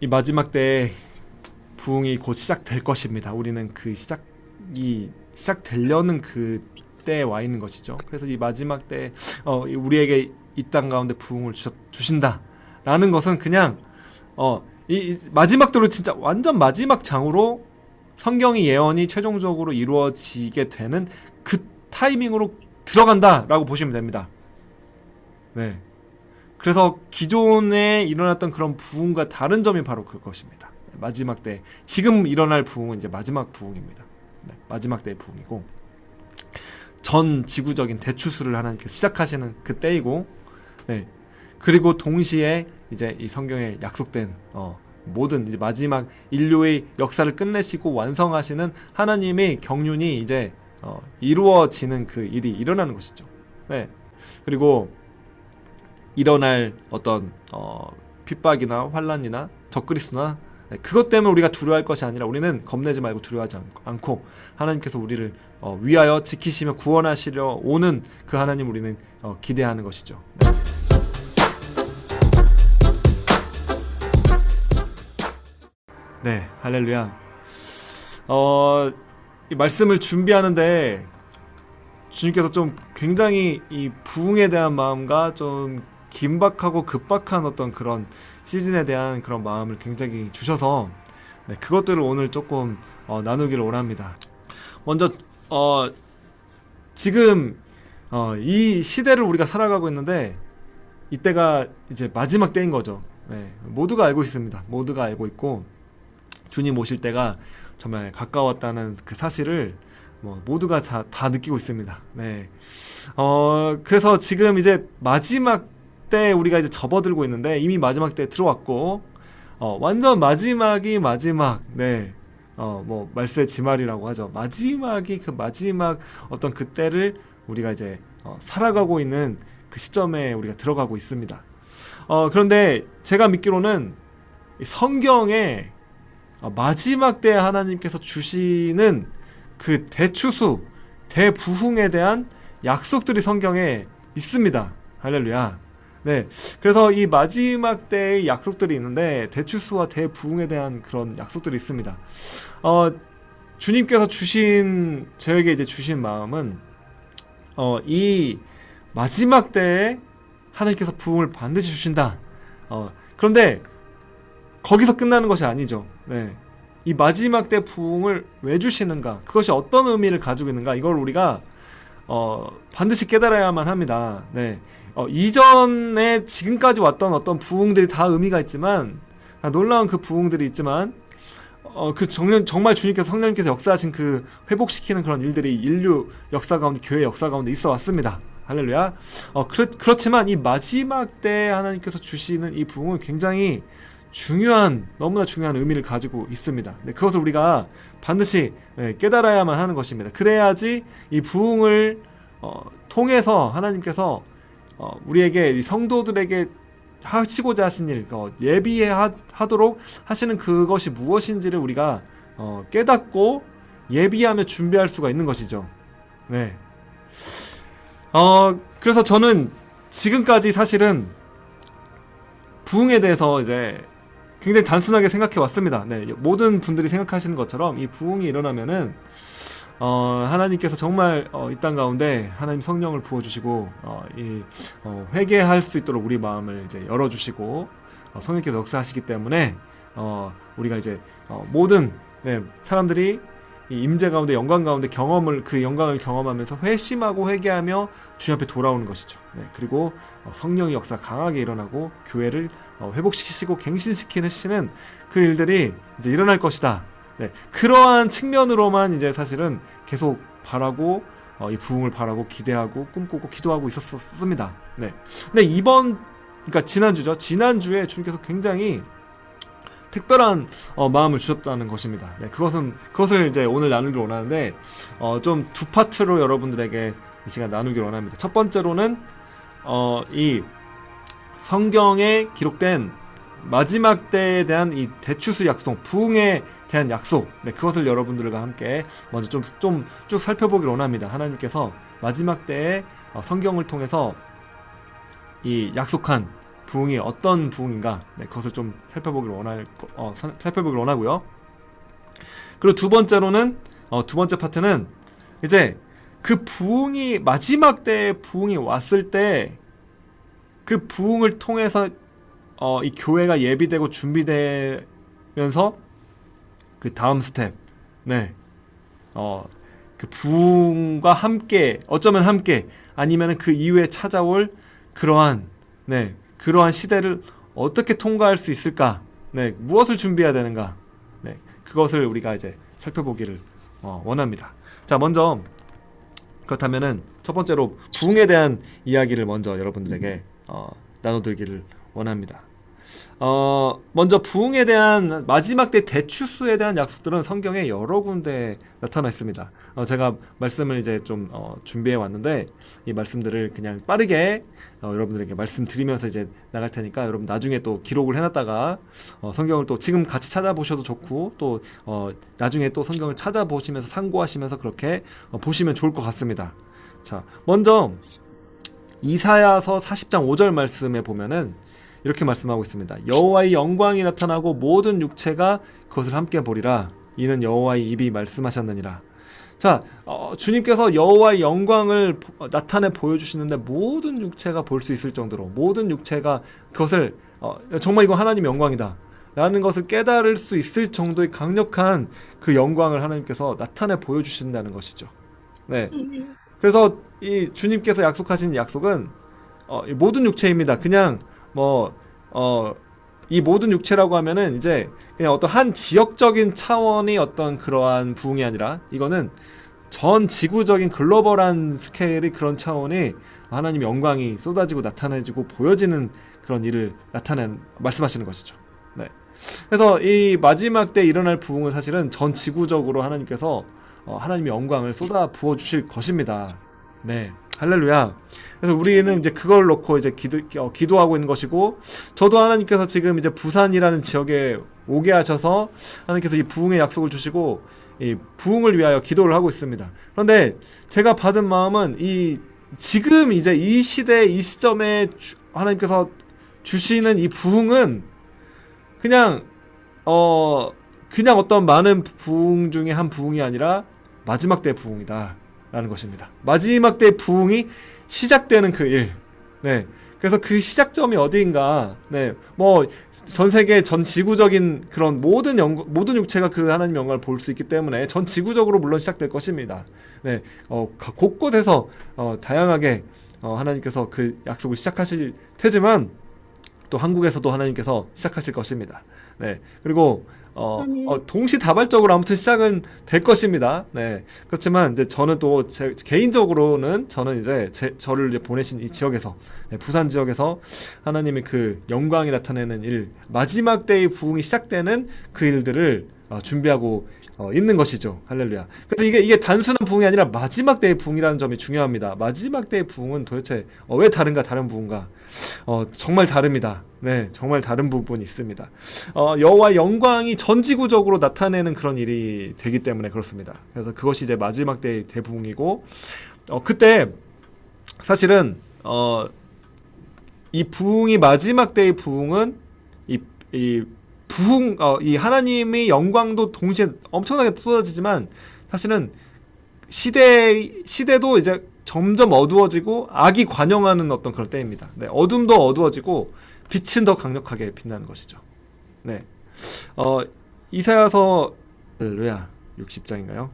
이 마지막 때의 부흥이 곧 시작될 것입니다. 우리는 그 시작되려는 그 때에 와 있는 것이죠. 그래서 이 마지막 때 우리에게 이 땅 가운데 부흥을 주신다라는 것은 그냥 이 마지막대로 진짜 완전 마지막 장으로 성경의 예언이 최종적으로 이루어지게 되는 그 타이밍으로 들어간다라고 보시면 됩니다. 네. 그래서 기존에 일어났던 그런 부흥과 다른 점이 바로 그것입니다. 마지막 때 지금 일어날 부흥은 이제 마지막 부흥입니다. 네. 마지막 때의 부흥이고 전 지구적인 대추수를 하나님께서 시작하시는 그 때이고, 네. 그리고 동시에 이제 이 성경에 약속된 모든 이제 마지막 인류의 역사를 끝내시고 완성하시는 하나님의 경륜이 이제 이루어지는 그 일이 일어나는 것이죠. 네. 그리고 일어날 어떤 핍박이나 환란이나 적그리스도나 그것 때문에 우리가 두려워할 것이 아니라 우리는 겁내지 말고 두려워하지 않고 하나님께서 우리를 위하여 지키시며 구원하시려 오는 그 하나님 우리는 기대하는 것이죠. 네. 네, 할렐루야. 이 말씀을 준비하는데 주님께서 좀 굉장히 이 부흥에 대한 마음과 좀 긴박하고 급박한 어떤 그런 시즌에 대한 그런 마음을 굉장히 주셔서 네, 그것들을 오늘 조금 나누기를 원합니다. 먼저 지금 이 시대를 우리가 살아가고 있는데 이때가 이제 마지막 때인 거죠. 네, 모두가 알고 있습니다. 모두가 알고 있고 주님 오실 때가 정말 가까웠다는 그 사실을 모두가 다 느끼고 있습니다. 네. 그래서 지금 이제 마지막 때 우리가 이제 접어들고 있는데 이미 마지막 때에 들어왔고, 완전 마지막이 마지막, 네. 말세 지말이라고 하죠. 마지막이 그 마지막 어떤 그때를 우리가 이제 살아가고 있는 그 시점에 우리가 들어가고 있습니다. 그런데 제가 믿기로는 성경에 마지막 때에 하나님께서 주시는 그 대추수, 대부흥에 대한 약속들이 성경에 있습니다. 할렐루야. 네. 그래서 이 마지막 때의 약속들이 있는데 대추수와 대부흥에 대한 그런 약속들이 있습니다. 주님께서 저에게 이제 주신 마음은 이 마지막 때에 하나님께서 부흥을 반드시 주신다. 그런데 거기서 끝나는 것이 아니죠. 네. 이 마지막 때 부흥을 왜 주시는가? 그것이 어떤 의미를 가지고 있는가? 이걸 우리가 반드시 깨달아야만 합니다. 네. 이전에 지금까지 왔던 어떤 부흥들이 다 의미가 있지만 놀라운 그 부흥들이 있지만 정말 주님께서 성령님께서 역사하신 그 회복시키는 그런 일들이 인류 역사 가운데 교회 역사 가운데 있어 왔습니다. 할렐루야. 그렇지만 이 마지막 때 하나님께서 주시는 이 부흥은 굉장히 너무나 중요한 의미를 가지고 있습니다. 네, 그것을 우리가 반드시 깨달아야만 하는 것입니다. 그래야지 이 부흥을 통해서 하나님께서 우리에게 이 성도들에게 하시고자 하신 일, 예비하도록 하시는 그것이 무엇인지를 우리가 깨닫고 예비하며 준비할 수가 있는 것이죠. 네. 그래서 저는 지금까지 사실은 부흥에 대해서 이제 굉장히 단순하게 생각해 왔습니다. 네, 모든 분들이 생각하시는 것처럼 이 부흥이 일어나면은 하나님께서 정말 이 땅 가운데 하나님 성령을 부어주시고 회개할 수 있도록 우리 마음을 이제 열어주시고 성령께서 역사하시기 때문에 우리가 이제 모든 사람들이 이 임재 가운데 영광 가운데 그 영광을 경험하면서 회심하고 회개하며 주님 앞에 돌아오는 것이죠. 네, 그리고 성령의 역사 강하게 일어나고 교회를 회복시키시고 갱신시키시는 그 일들이 이제 일어날 것이다. 네, 그러한 측면으로만 이제 사실은 계속 바라고 이 부흥을 바라고 기대하고 꿈꾸고 기도하고 있었습니다. 네. 근데 그러니까 지난주에 주님께서 굉장히 특별한 마음을 주셨다는 것입니다. 네, 그것을 이제 오늘 나누기를 원하는데 좀 두 파트로 여러분들에게 이 시간 나누기를 원합니다. 첫 번째로는 이 성경에 기록된 마지막 때에 대한 이 대추수 약속, 부흥에 대한 약속, 네, 그것을 여러분들과 함께 먼저 좀 쭉 살펴보기를 원합니다. 하나님께서 마지막 때에 성경을 통해서 이 약속한 부흥이 어떤 부흥인가, 네, 그것을 좀 살펴보길 원하고요. 그리고 두 번째로는 두 번째 파트는 이제 그 부흥이 마지막 때 부흥이 왔을 때 그 부흥을 통해서 이 교회가 예비되고 준비되면서 그 다음 스텝, 네, 그 부흥과 함께, 어쩌면 함께, 아니면 그 이후에 찾아올 그러한 시대를 어떻게 통과할 수 있을까, 네, 무엇을 준비해야 되는가, 네, 그것을 우리가 이제 살펴보기를 원합니다. 자, 먼저 그렇다면은 첫 번째로 부흥에 대한 이야기를 먼저 여러분들에게 나눠드리기를 원합니다. 먼저 부흥에 대한 마지막 때 대추수에 대한 약속들은 성경에 여러 군데 나타나 있습니다. 제가 말씀을 이제 좀 준비해 왔는데 이 말씀들을 그냥 빠르게 여러분들에게 말씀드리면서 이제 나갈 테니까 여러분 나중에 또 기록을 해놨다가 성경을 또 지금 같이 찾아보셔도 좋고 또 나중에 또 성경을 찾아보시면서 참고하시면서 그렇게 보시면 좋을 것 같습니다. 자, 먼저 이사야서 40장 5절 말씀에 보면은 이렇게 말씀하고 있습니다. 여호와의 영광이 나타나고 모든 육체가 그것을 함께 보리라. 이는 여호와의 입이 말씀하셨느니라. 자, 주님께서 여호와의 영광을 나타내 보여주시는데 모든 육체가 볼 수 있을 정도로, 모든 육체가 그것을 정말 이거 하나님의 영광이다 라는 것을 깨달을 수 있을 정도의 강력한 그 영광을 하나님께서 나타내 보여주신다는 것이죠. 네. 그래서 이 주님께서 약속하신 약속은 모든 육체입니다. 그냥 이 모든 육체라고 하면은 이제 그냥 어떤 한 지역적인 차원의 어떤 그러한 부흥이 아니라 이거는 전 지구적인 글로벌한 스케일의 그런 차원의 하나님의 영광이 쏟아지고 나타내지고 보여지는 그런 일을 말씀하시는 것이죠. 네. 그래서 이 마지막 때 일어날 부흥은 사실은 전 지구적으로 하나님께서 하나님의 영광을 쏟아 부어 주실 것입니다. 네, 할렐루야. 그래서 우리는 이제 그걸 놓고 이제 기도하고 있는 것이고, 저도 하나님께서 지금 이제 부산이라는 지역에 오게 하셔서 하나님께서 이 부흥의 약속을 주시고 이 부흥을 위하여 기도를 하고 있습니다. 그런데 제가 받은 마음은 지금 이제 이 시대 이 시점에 하나님께서 주시는 이 부흥은 그냥 어떤 많은 부흥 중에 한 부흥이 아니라 마지막 때 부흥이다 라는 것입니다. 마지막 때 부흥이 시작되는 그 일. 네. 그래서 그 시작점이 어디인가. 네. 전 세계 전 지구적인 그런 모든 육체가 그 하나님의 영광을 볼 수 있기 때문에 전 지구적으로 물론 시작될 것입니다. 네. 곳곳에서 다양하게 하나님께서 그 약속을 시작하실 테지만 또 한국에서도 하나님께서 시작하실 것입니다. 네. 그리고 동시다발적으로 아무튼 시작은 될 것입니다. 네. 그렇지만 이제 저는 또 개인적으로는 저는 이제 저를 이제 보내신 이 지역에서, 네, 부산 지역에서 하나님의 그 영광이 나타내는 일, 마지막 때의 부흥이 시작되는 그 일들을 준비하고 있는 것이죠. 할렐루야. 그래서 이게 단순한 부흥이 아니라 마지막 때의 부흥이라는 점이 중요합니다. 마지막 때의 부흥은 도대체 왜 다른가, 다른 부흥과 정말 다릅니다. 네, 정말 다른 부분이 있습니다. 여호와의 영광이 전지구적으로 나타내는 그런 일이 되기 때문에 그렇습니다. 그래서 그것이 이제 마지막 때의 대부흥이고, 그때 사실은 이 부흥이 마지막 때의 부흥은 이 하나님의 영광도 동시에 엄청나게 쏟아지지만 사실은 시대도 이제 점점 어두워지고 악이 관영하는 어떤 그런 때입니다. 네, 어둠도 어두워지고 빛은 더 강력하게 빛나는 것이죠. 네, 이사야서 60장인가요?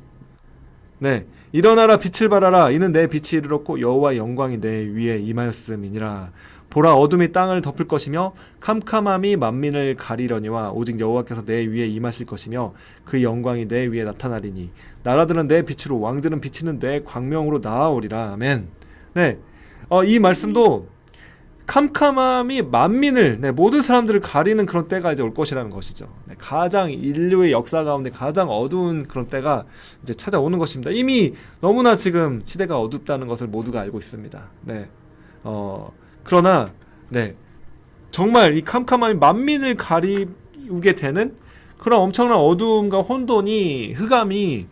네, 일어나라 빛을 발하라 이는 내 빛이 이르렀고 여호와의 영광이 내 위에 임하였음이니라. 보라 어둠이 땅을 덮을 것이며 캄캄함이 만민을 가리려니와 오직 여호와께서 내 위에 임하실 것이며 그 영광이 내 위에 나타나리니 나라들은 내 빛으로 왕들은 비치는 내 광명으로 나아오리라. 아멘. 네, 이 말씀도 캄캄함이 만민을, 네, 모든 사람들을 가리는 그런 때가 이제 올 것이라는 것이죠. 네, 가장 인류의 역사 가운데 가장 어두운 그런 때가 이제 찾아오는 것입니다. 이미 너무나 지금 시대가 어둡다는 것을 모두가 알고 있습니다. 네, 그러나 네, 정말 이 캄캄함이 만민을 가리우게 되는 그런 엄청난 어두움과 혼돈이, 흑암이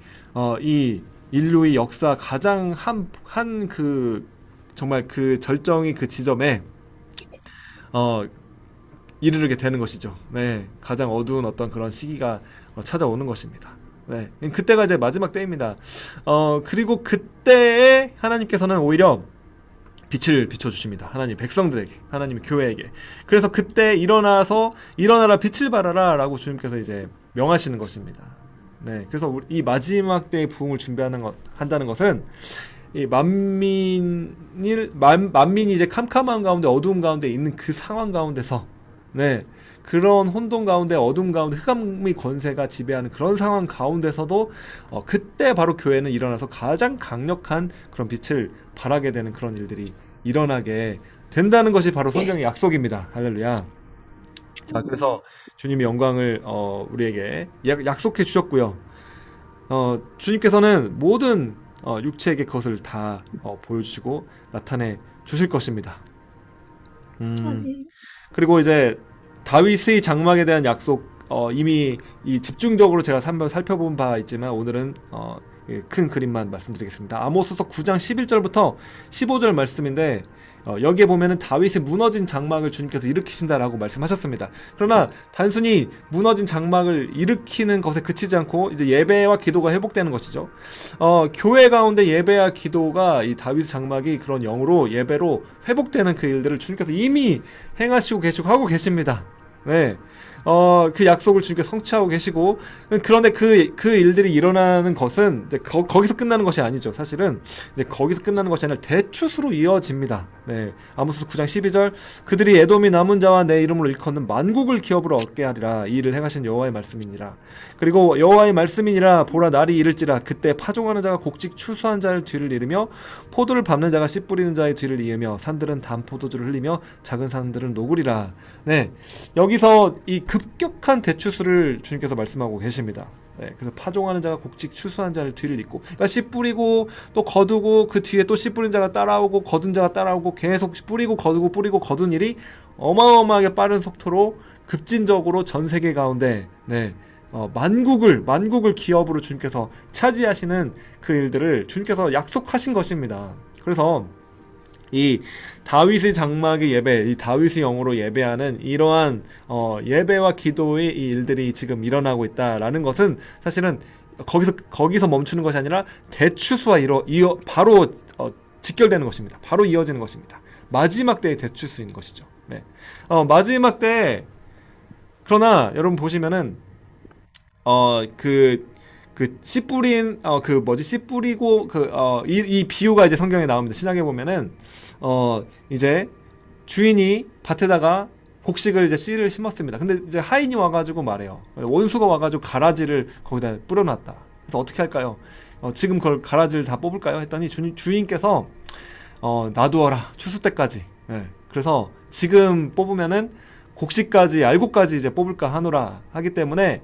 이 인류의 역사 가장 정말 그 절정의 그 지점에 이르게 되는 것이죠. 네, 가장 어두운 어떤 그런 시기가 찾아오는 것입니다. 네, 그때가 이제 마지막 때입니다. 그리고 그때에 하나님께서는 오히려 빛을 비춰주십니다. 하나님 백성들에게, 하나님의 교회에게. 그래서 그때 일어나라 빛을 발하라 라고 주님께서 이제 명하시는 것입니다. 네, 그래서 이 마지막 때의 부흥을 한다는 것은 이 만민이 이제 캄캄한 가운데 어두움 가운데 있는 그 상황 가운데서, 네, 그런 혼돈 가운데 어둠 가운데 흑암의 권세가 지배하는 그런 상황 가운데서도 그때 바로 교회는 일어나서 가장 강력한 그런 빛을 발하게 되는 그런 일들이 일어나게 된다는 것이 바로 성경의 약속입니다. 할렐루야. 자, 그래서 주님이 영광을 우리에게 약속해 주셨고요. 주님께서는 모든 육체에게 그것을 다 보여주시고 나타내 주실 것입니다. 그리고 이제 다윗의 장막에 대한 약속, 이미 집중적으로 제가 한번 살펴본 바 있지만 오늘은 큰 그림만 말씀드리겠습니다. 아모스서 9장 11절부터 15절 말씀인데, 여기에 보면은 다윗의 무너진 장막을 주님께서 일으키신다라고 말씀하셨습니다. 그러나 단순히 무너진 장막을 일으키는 것에 그치지 않고 이제 예배와 기도가 회복되는 것이죠. 교회 가운데 예배와 기도가 이 다윗의 장막이 그런 영으로 예배로 회복되는 그 일들을 주님께서 이미 행하시고 계시고 하고 계십니다. 네. 그 약속을 주님께 성취하고 계시고, 그런데 그 일들이 일어나는 것은 이제 거기서 끝나는 것이 아니죠. 사실은 이제 거기서 끝나는 것이 아니라 대추수로 이어집니다. 네. 아모스 9장 12절, 그들이 에돔이 남은 자와 내 이름으로 일컫는 만국을 기업으로 얻게 하리라. 이 일을 행하신 여호와의 말씀이니라. 그리고 여호와의 말씀이니라. 보라, 날이 이를지라. 그때 파종하는 자가 곡식 추수한 자를 뒤를 이으며 포도를 밟는 자가 씨 뿌리는 자의 뒤를 이으며 산들은 단포도주를 흘리며 작은 산들은 녹으리라. 네. 여기서 이 급격한 대추수를 주님께서 말씀하고 계십니다. 네, 그래서 파종하는 자가 곡식 추수한 자를 뒤를 잇고, 그러니까 씨 뿌리고 또 거두고 그 뒤에 또 씨 뿌린 자가 따라오고 거둔 자가 따라오고 계속 뿌리고 거두고 뿌리고 거둔 일이 어마어마하게 빠른 속도로 급진적으로 전 세계 가운데, 네, 만국을 기업으로 주님께서 차지하시는 그 일들을 주님께서 약속하신 것입니다. 그래서 이 다윗의 장막의 예배, 이 다윗의 영으로 예배하는 이러한 예배와 기도의 이 일들이 지금 일어나고 있다라는 것은 사실은 거기서 멈추는 것이 아니라 대추수와 바로 직결되는 것입니다. 바로 이어지는 것입니다. 마지막 때의 대추수인 것이죠. 네. 마지막 때, 그러나 여러분 보시면은 씨 뿌린 씨 뿌리고 이 비유가 이제 성경에 나옵니다. 신약에 보면은 이제 주인이 밭에다가 곡식을 이제 씨를 심었습니다. 근데 이제 하인이 와가지고 말해요. 원수가 와가지고 가라지를 거기다 뿌려놨다. 그래서 어떻게 할까요? 지금 그걸 가라지를 다 뽑을까요? 했더니 주인께서 놔두어라, 추수 때까지. 네. 그래서 지금 뽑으면은 곡식까지 알곡까지 이제 뽑을까 하노라 하기 때문에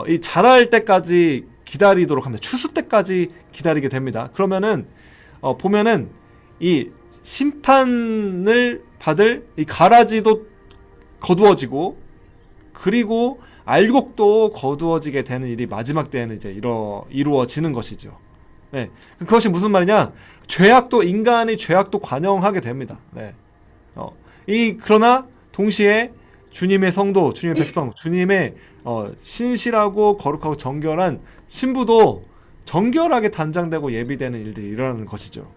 이 자랄 때까지 기다리도록 합니다. 추수 때까지 기다리게 됩니다. 그러면은 보면은 이 심판을 받을 이 가라지도 거두어지고, 그리고 알곡도 거두어지게 되는 일이 마지막 때에는 이제 이루어지는 것이죠. 네. 그것이 무슨 말이냐? 인간의 죄악도 관영하게 됩니다. 네. 그러나 동시에 주님의 성도, 주님의 백성, 주님의 신실하고 거룩하고 정결한 신부도 정결하게 단장되고 예비되는 일들이 일어나는 것이죠.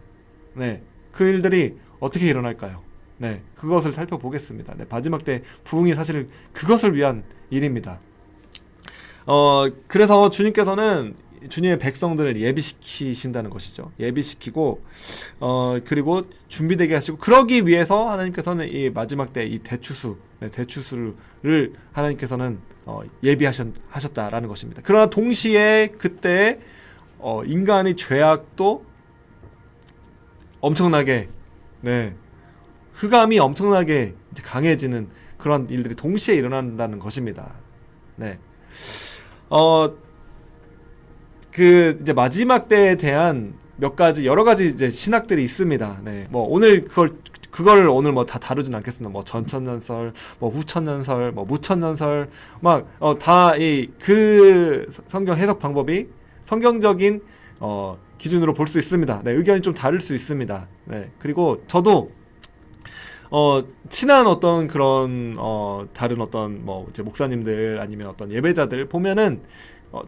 네, 그 일들이 어떻게 일어날까요? 네, 그것을 살펴보겠습니다. 네, 마지막 때 부흥이 사실 그것을 위한 일입니다. 그래서 주님께서는 주님의 백성들을 예비시키신다는 것이죠. 예비시키고 그리고 준비되게 하시고, 그러기 위해서 하나님께서는 이 마지막 때 이 대추수를 하나님께서는 예비하셨다라는 것입니다. 그러나 동시에 그때 인간의 죄악도 엄청나게, 네, 흑암이 엄청나게 이제 강해지는 그런 일들이 동시에 일어난다는 것입니다. 네. 이제 마지막 때에 대한 여러 가지 이제 신학들이 있습니다. 네. 뭐 오늘 그걸 오늘 뭐 다 다루진 않겠습니다. 뭐 전천년설, 뭐 후천년설, 뭐 무천년설, 다 그 성경 해석 방법이 성경적인 기준으로 볼 수 있습니다. 네. 의견이 좀 다를 수 있습니다. 네. 그리고 저도 친한 어떤 그런 다른 어떤 뭐 이제 목사님들 아니면 어떤 예배자들 보면은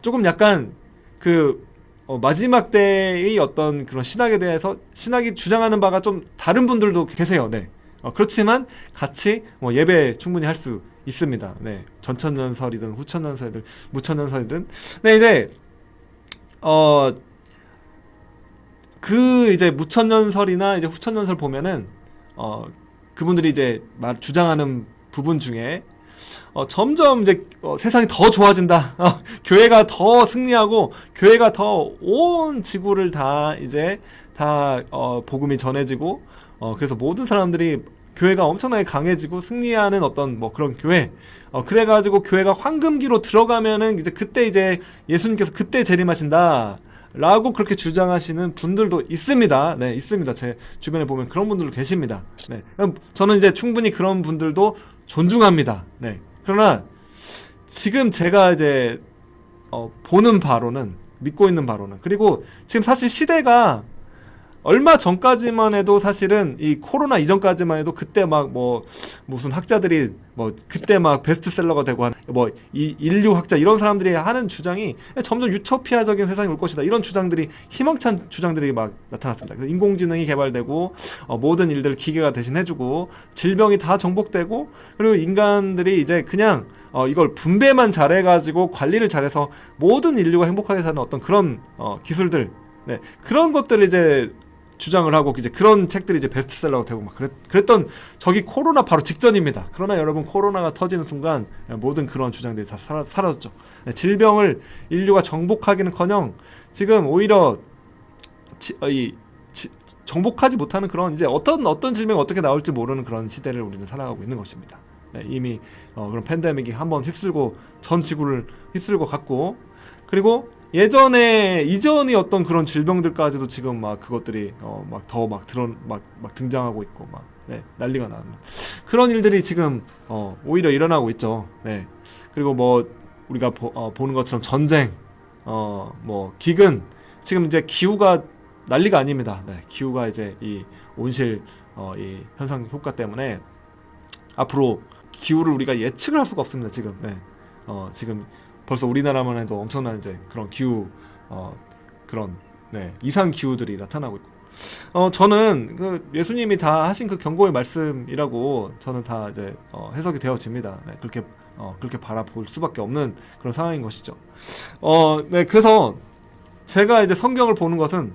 조금 약간 그 마지막 때의 어떤 그런 신학에 대해서 신학이 주장하는 바가 좀 다른 분들도 계세요. 네. 그렇지만 같이 뭐 예배 충분히 할 수 있습니다. 네. 전천년설이든 후천년설이든 무천년설이든. 네, 이제 그 이제 무천년설이나 이제 후천년설 보면은 그분들이 이제 주장하는 부분 중에 점점 이제 세상이 더 좋아진다. 교회가 더 승리하고 교회가 더 온 지구를 다 이제 다 복음이 전해지고 그래서 모든 사람들이 교회가 엄청나게 강해지고 승리하는 어떤 뭐 그런 교회. 그래가지고 교회가 황금기로 들어가면은 이제 그때 이제 예수님께서 그때 재림하신다. 라고 그렇게 주장하시는 분들도 있습니다. 네, 있습니다. 제 주변에 보면 그런 분들도 계십니다. 네. 저는 이제 충분히 그런 분들도 존중합니다. 네. 그러나 지금 제가 이제 보는 바로는 믿고 있는 바로는 그리고 지금 사실 시대가 얼마 전까지만 해도 사실은 이 코로나 이전까지만 해도 그때 막 뭐 무슨 학자들이 뭐 그때 막 베스트셀러가 되고 한 뭐 이 인류 학자 이런 사람들이 하는 주장이 점점 유토피아적인 세상이 올 것이다 이런 주장들이 희망찬 주장들이 막 나타났습니다. 인공지능이 개발되고 모든 일들을 기계가 대신해주고 질병이 다 정복되고 그리고 인간들이 이제 그냥 이걸 분배만 잘해가지고 관리를 잘해서 모든 인류가 행복하게 사는 어떤 그런 기술들 네 그런 것들을 이제 주장을 하고 이제 그런 책들이 이제 베스트셀러가 되고 막 그랬던 저기 코로나 바로 직전입니다. 그러나 여러분 코로나가 터지는 순간 모든 그런 주장들이 다 사라졌죠. 질병을 인류가 정복하기는커녕 지금 오히려 정복하지 못하는 그런 이제 어떤 질병이 어떻게 나올지 모르는 그런 시대를 우리는 살아가고 있는 것입니다. 네, 이미 그런 팬데믹이 한번 휩쓸고 전 지구를 휩쓸고 갔고 그리고 이전의 어떤 그런 질병들까지도 지금 막 그것들이 막 더 막 등장하고 있고 막 네, 난리가 나는 그런 일들이 지금 오히려 일어나고 있죠. 네. 그리고 뭐 우리가 보는 것처럼 전쟁, 뭐 기근 지금 이제 기후가 난리가 아닙니다. 네. 기후가 이제 이 온실 이 현상 효과 때문에 앞으로 기후를 우리가 예측을 할 수가 없습니다. 지금 네. 지금 벌써 우리나라만 해도 엄청난 이제 그런 기후 그런 네, 이상 기후들이 나타나고 있고 저는 그 예수님이 다 하신 그 경고의 말씀이라고 저는 다 이제 해석이 되어집니다. 네, 그렇게 바라볼 수밖에 없는 그런 상황인 것이죠. 네, 그래서 제가 이제 성경을 보는 것은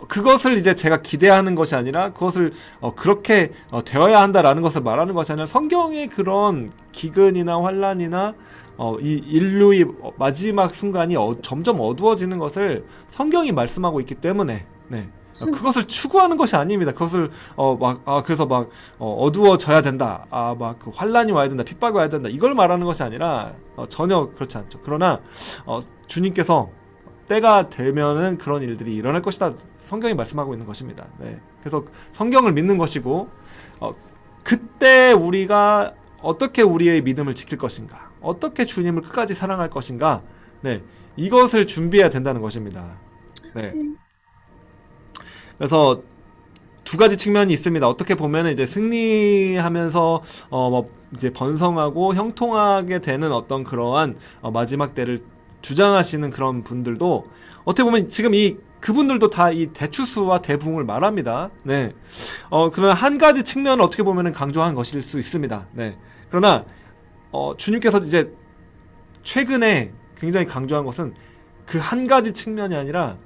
그것을 이제 제가 기대하는 것이 아니라 그것을 그렇게 되어야 한다라는 것을 말하는 것이 아니라 성경의 그런 기근이나 환란이나 이 인류의 마지막 순간이 점점 어두워지는 것을 성경이 말씀하고 있기 때문에 네. 그것을 추구하는 것이 아닙니다. 그것을 그래서 막 어두워져야 된다. 막 그 환란이 와야 된다. 핍박이 와야 된다. 이걸 말하는 것이 아니라 전혀 그렇지 않죠. 그러나 주님께서 때가 되면은 그런 일들이 일어날 것이다. 성경이 말씀하고 있는 것입니다. 네. 그래서 성경을 믿는 것이고 그때 우리가 어떻게 우리의 믿음을 지킬 것인가, 어떻게 주님을 끝까지 사랑할 것인가, 네, 이것을 준비해야 된다는 것입니다. 네. 그래서 두 가지 측면이 있습니다. 어떻게 보면 이제 승리하면서 뭐 이제 번성하고 형통하게 되는 어떤 그러한 마지막 때를 주장하시는 그런 분들도 어떻게 보면 지금 그분들도 다 이 대추수와 대붕을 말합니다. 네. 그러나 한 가지 측면을 어떻게 보면 강조한 것일 수 있습니다. 네. 그러나 주님께서 이제 최근에 굉장히 강조한 것은 그 한 가지 측면이 아니라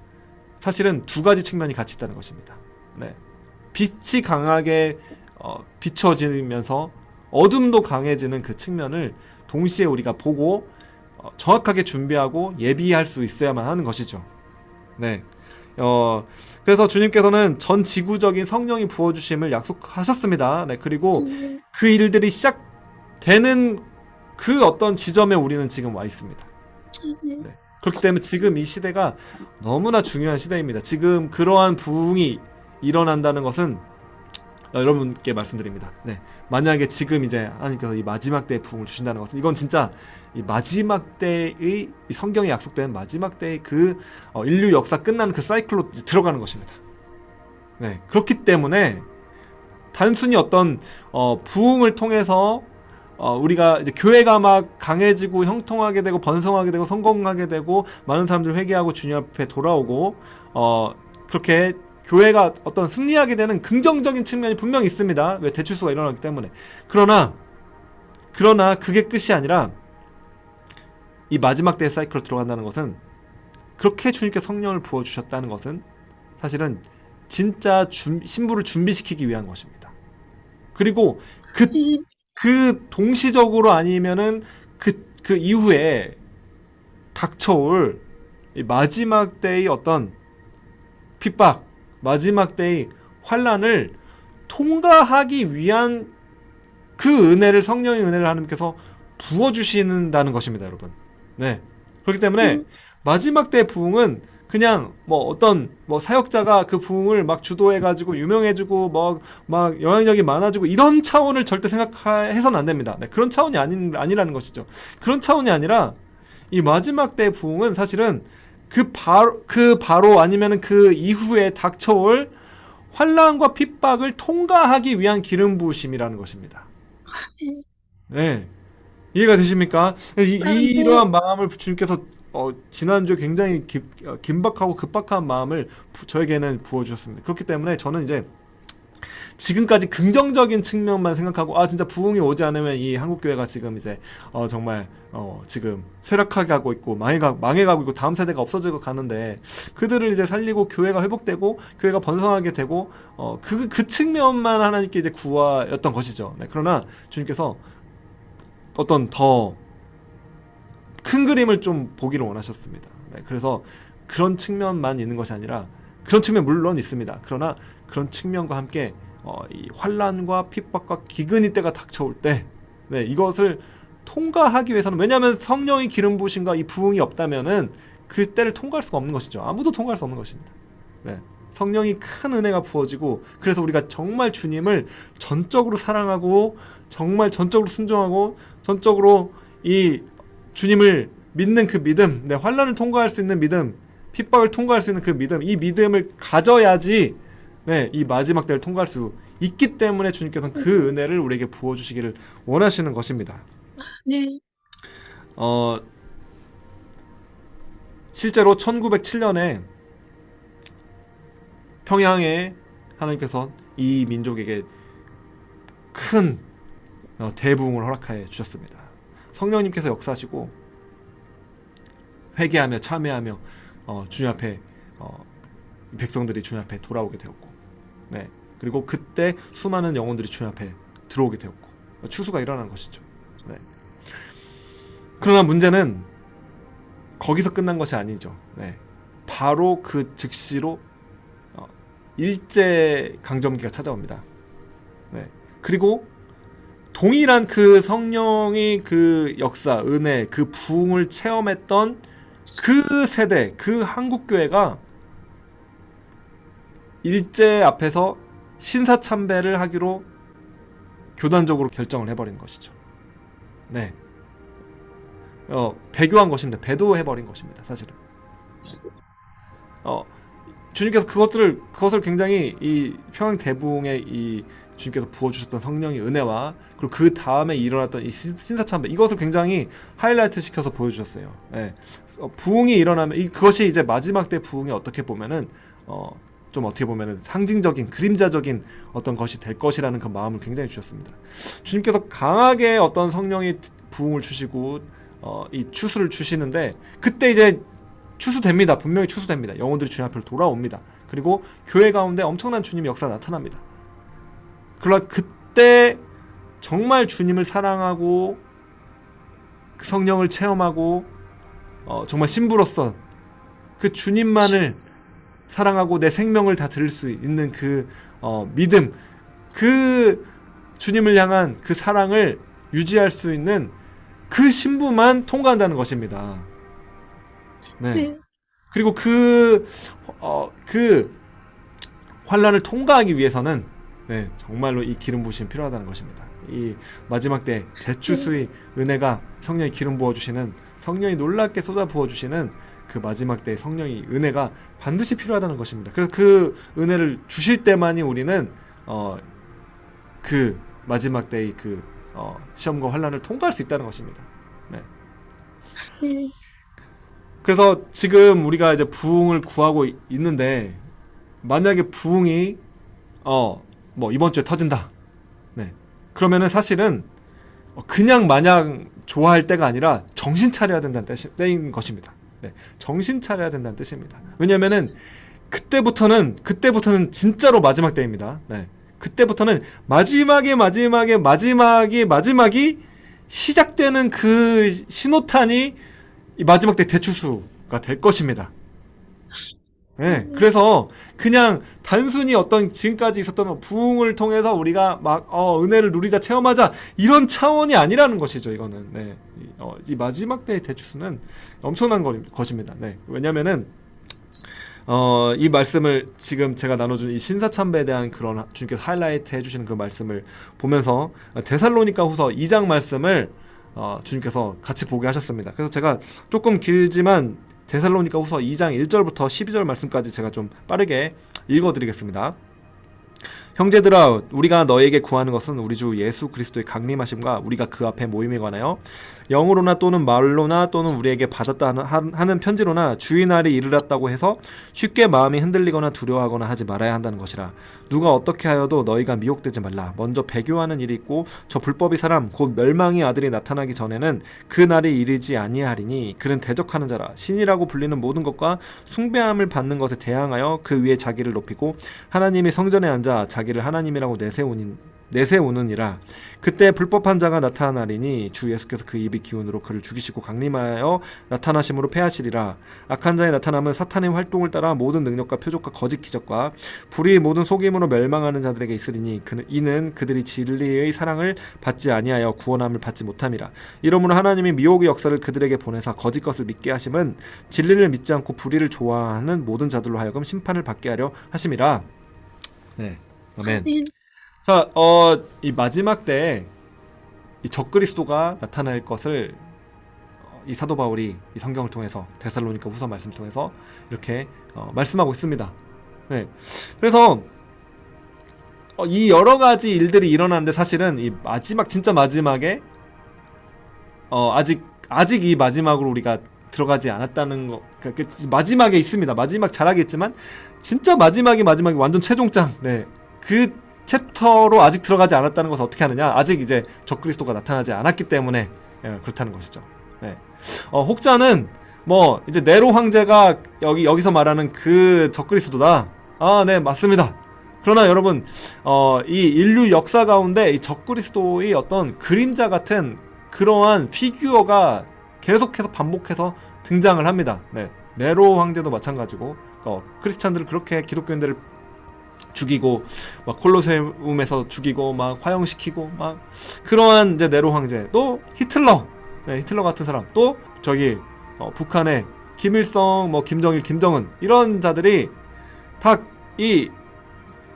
사실은 두 가지 측면이 같이 있다는 것입니다. 네. 빛이 강하게 비춰지면서 어둠도 강해지는 그 측면을 동시에 우리가 보고 정확하게 준비하고 예비할 수 있어야만 하는 것이죠. 네. 그래서 주님께서는 전 지구적인 성령이 부어주심을 약속하셨습니다. 네. 그리고 그 일들이 시작되는 그 어떤 지점에 우리는 지금 와 있습니다. 네. 그렇기 때문에 지금 이 시대가 너무나 중요한 시대입니다. 지금 그러한 부흥이 일어난다는 것은 여러분께 말씀드립니다. 네. 만약에 지금 이제 하나님께서 이 마지막 때의 부흥을 주신다는 것은 이건 진짜 이 마지막 때의 이 성경에 약속된 마지막 때의 그 인류 역사 끝나는 그 사이클로 들어가는 것입니다. 네. 그렇기 때문에 단순히 어떤 부흥을 통해서 우리가 이제 교회가 막 강해지고 형통하게 되고 번성하게 되고 성공하게 되고 많은 사람들이 회개하고 주님 앞에 돌아오고 그렇게 교회가 어떤 승리하게 되는 긍정적인 측면이 분명히 있습니다. 왜? 대출수가 일어나기 때문에. 그러나 그게 끝이 아니라 이 마지막 때의 사이클로 들어간다는 것은, 그렇게 주님께 성령을 부어주셨다는 것은 사실은 진짜 신부를 준비시키기 위한 것입니다. 그리고 그 동시적으로 아니면은 그 이후에 닥쳐올 이 마지막 때의 어떤 핍박, 마지막 때의 환란을 통과하기 위한 그 은혜를, 성령의 은혜를 하나님께서 부어주신다는 것입니다, 여러분. 네. 그렇기 때문에 마지막 때 부흥은 그냥 어떤 사역자가 그 부흥을 막 주도해가지고 유명해지고 막 영향력이 많아지고 이런 차원을 절대 생각해서는 안 됩니다. 네, 그런 차원이 아니라는 것이죠. 그런 차원이 아니라 이 마지막 때 부흥은 사실은 그 바로 아니면은 그 이후에 닥쳐올 환난과 핍박을 통과하기 위한 기름 부으심이라는 것입니다. 네. 이해가 되십니까? 이러한 마음을 주님께서 지난주에 굉장히 긴박하고 급박한 마음을 저에게는 부어주셨습니다. 그렇기 때문에 저는 이제 지금까지 긍정적인 측면만 생각하고 진짜 부흥이 오지 않으면 이 한국교회가 지금 이제 정말 지금 쇠락하게 가고 있고 망해가고 있고 다음 세대가 없어지고 가는데, 그들을 이제 살리고 교회가 회복되고 교회가 번성하게 되고 그 측면만 하나님께 이제 구하였던 것이죠. 네, 그러나 주님께서 어떤 더 큰 그림을 좀 보기를 원하셨습니다. 네, 그래서 그런 측면만 있는 것이 아니라, 그런 측면 물론 있습니다. 그러나 그런 측면과 함께 이 환란과 핍박과 기근이 때가 닥쳐올 때, 네, 이것을 통과하기 위해서는, 왜냐하면 성령의 기름 부으심과 이 부흥이 없다면은 그 때를 통과할 수가 없는 것이죠. 아무도 통과할 수 없는 것입니다. 네, 성령이 큰 은혜가 부어지고, 그래서 우리가 정말 주님을 전적으로 사랑하고 정말 전적으로 순종하고 전적으로 이 주님을 믿는 그 믿음, 네, 환란을 통과할 수 있는 믿음, 핍박을 통과할 수 있는 그 믿음, 이 믿음을 가져야지, 네, 이 마지막 때를 통과할 수 있기 때문에 주님께서는 그 은혜를 우리에게 부어주시기를 원하시는 것입니다. 네. 실제로 1907년에 평양에 하나님께서 이 민족에게 큰 대부흥을 허락해 주셨습니다. 성령님께서 역사하시고 회개하며 참회하며 주님 앞에 백성들이 주님 앞에 돌아오게 되었고, 네, 그리고 그때 수많은 영혼들이 주님 앞에 들어오게 되었고 추수가 일어나는 것이죠. 네. 그러나 문제는 거기서 끝난 것이 아니죠. 네. 바로 그 즉시로 일제 강점기가 찾아옵니다. 네. 그리고 동일한 그 성령의 그 역사, 은혜, 그 부흥을 체험했던 그 세대, 그 한국교회가 일제 앞에서 신사참배를 하기로 교단적으로 결정을 해버린 것이죠. 네. 배교한 것입니다. 배도해버린 것입니다. 사실은. 주님께서 그것을 굉장히 이 평양 대부흥의 이 주님께서 부어주셨던 성령의 은혜와, 그리고 그 다음에 일어났던 이 신사참배, 이것을 굉장히 하이라이트 시켜서 보여주셨어요. 네. 부흥이 일어나면 그것이 이제 마지막 때 부흥이 어떻게 보면은 좀 어떻게 보면은 상징적인, 그림자적인 어떤 것이 될 것이라는 그 마음을 굉장히 주셨습니다. 주님께서 강하게 어떤 성령의 부흥을 주시고 이 추수를 주시는데, 그때 이제 추수됩니다. 분명히 추수됩니다. 영혼들이 주님 앞으로 돌아옵니다. 그리고 교회 가운데 엄청난 주님의 역사가 나타납니다. 그러나 그때 정말 주님을 사랑하고 그 성령을 체험하고 정말 신부로서 그 주님만을 사랑하고 내 생명을 다 드릴 수 있는 그 믿음, 그 주님을 향한 그 사랑을 유지할 수 있는 그 신부만 통과한다는 것입니다. 네. 네. 그리고 그 환란을 통과하기 위해서는, 네, 정말로 이 기름 부으심이 필요하다는 것입니다. 이 마지막 때 대추수의 은혜가, 성령이 기름 부어주시는, 성령이 놀랍게 쏟아 부어주시는 그 마지막 때 성령의 은혜가 반드시 필요하다는 것입니다. 그래서 그 은혜를 주실 때만이 우리는 그 마지막 때의 그 시험과 환란을 통과할 수 있다는 것입니다. 네. 그래서 지금 우리가 이제 부흥을 구하고 있는데 만약에 부흥이 뭐 이번 주에 터진다. 네. 그러면은 사실은 그냥 마냥 좋아할 때가 아니라 정신 차려야 된다는 때인 것입니다. 네. 정신 차려야 된다는 뜻입니다. 왜냐면은 그때부터는 진짜로 마지막 때입니다. 네. 그때부터는 마지막이 시작되는 그 신호탄이 이 마지막 때 대추수가 될 것입니다. 네, 그래서 그냥 단순히 어떤 지금까지 있었던 부흥을 통해서 우리가 막 은혜를 누리자 체험하자 이런 차원이 아니라는 것이죠. 이거는 네, 이 마지막 때의 대추수는 엄청난 것입니다. 네, 왜냐면은 이 말씀을 지금 제가 나눠준 이 신사참배에 대한 그런 주님께서 하이라이트 해주시는 그 말씀을 보면서 데살로니가 후서 2장 말씀을 주님께서 같이 보게 하셨습니다. 그래서 제가 조금 길지만 데살로니가 후서 2장 1절부터 12절 말씀까지 제가 좀 빠르게 읽어드리겠습니다. 형제들아, 우리가 너에게 구하는 것은 우리 주 예수 그리스도의 강림하심과 우리가 그 앞에 모임에 관하여 영으로나 또는 말로나 또는 우리에게 받았다 하는 편지로나 주의 날이 이르렀다고 해서 쉽게 마음이 흔들리거나 두려워하거나 하지 말아야 한다는 것이라. 누가 어떻게 하여도 너희가 미혹되지 말라. 먼저 배교하는 일이 있고 저 불법의 사람 곧 멸망의 아들이 나타나기 전에는 그 날이 이르지 아니하리니 그는 대적하는 자라. 신이라고 불리는 모든 것과 숭배함을 받는 것에 대항하여 그 위에 자기를 높이고 하나님이 성전에 앉아 자기를 하나님이라고 내세우느니라. 그때 불법한 자가 나타나리니 주 예수께서 그 입의 기운으로 그를 죽이시고 강림하여 나타나심으로 패하시리라. 악한 자의 나타남은 사탄의 활동을 따라 모든 능력과 표적과 거짓 기적과 불의의 모든 속임으로 멸망하는 자들에게 있으리니 이는 그들이 진리의 사랑을 받지 아니하여 구원함을 받지 못함이라. 이러므로 하나님이 미혹의 역사를 그들에게 보내사 거짓 것을 믿게 하심은 진리를 믿지 않고 불의를 좋아하는 모든 자들로 하여금 심판을 받게 하려 하심이라. 네, 아멘. 자, 이 마지막 때 이 적그리스도가 나타날 것을 이 사도 바울이 이 성경을 통해서 데살로니가 후서 말씀을 통해서 이렇게 말씀하고 있습니다. 네, 그래서 이 여러 가지 일들이 일어나는데 사실은 이 마지막 진짜 마지막에 아직 이 마지막으로 우리가 들어가지 않았다는 거. 그러니까 마지막에 있습니다. 마지막 잘하겠지만 진짜 마지막이 완전 최종장. 네, 그 챕터로 아직 들어가지 않았다는 것은 어떻게 하느냐? 아직 이제 적그리스도가 나타나지 않았기 때문에 그렇다는 것이죠. 네. 혹자는 뭐 이제 네로 황제가 여기서 말하는 그 적그리스도다. 아, 네, 맞습니다. 그러나 여러분, 이 인류 역사 가운데 이 적그리스도의 어떤 그림자 같은 그러한 피규어가 계속해서 반복해서 등장을 합니다. 네. 네로 황제도 마찬가지고, 크리스찬들을 그렇게 기독교인들을 죽이고 막 콜로세움에서 죽이고 막 화형시키고 막 그러한 이제 네로 황제, 또 히틀러, 네, 히틀러 같은 사람, 또 저기 북한의 김일성, 뭐 김정일, 김정은 이런 자들이 다 이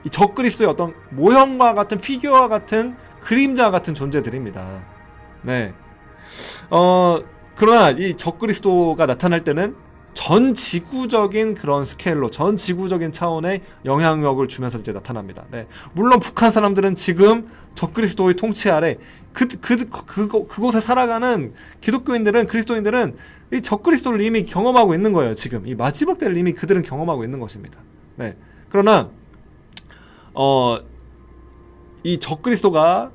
적그리스도의 어떤 모형과 같은 피규어와 같은 그림자 같은 존재들입니다. 네. 그러나 이 적그리스도가 나타날 때는 전 지구적인 그런 스케일로, 전 지구적인 차원의 영향력을 주면서 이제 나타납니다. 네. 물론 북한 사람들은 지금 적그리스도의 통치 아래 그곳에 살아가는 기독교인들은, 그리스도인들은 이 적그리스도를 이미 경험하고 있는 거예요. 지금 이 마지막 때를 이미 그들은 경험하고 있는 것입니다. 네. 그러나 이 적그리스도가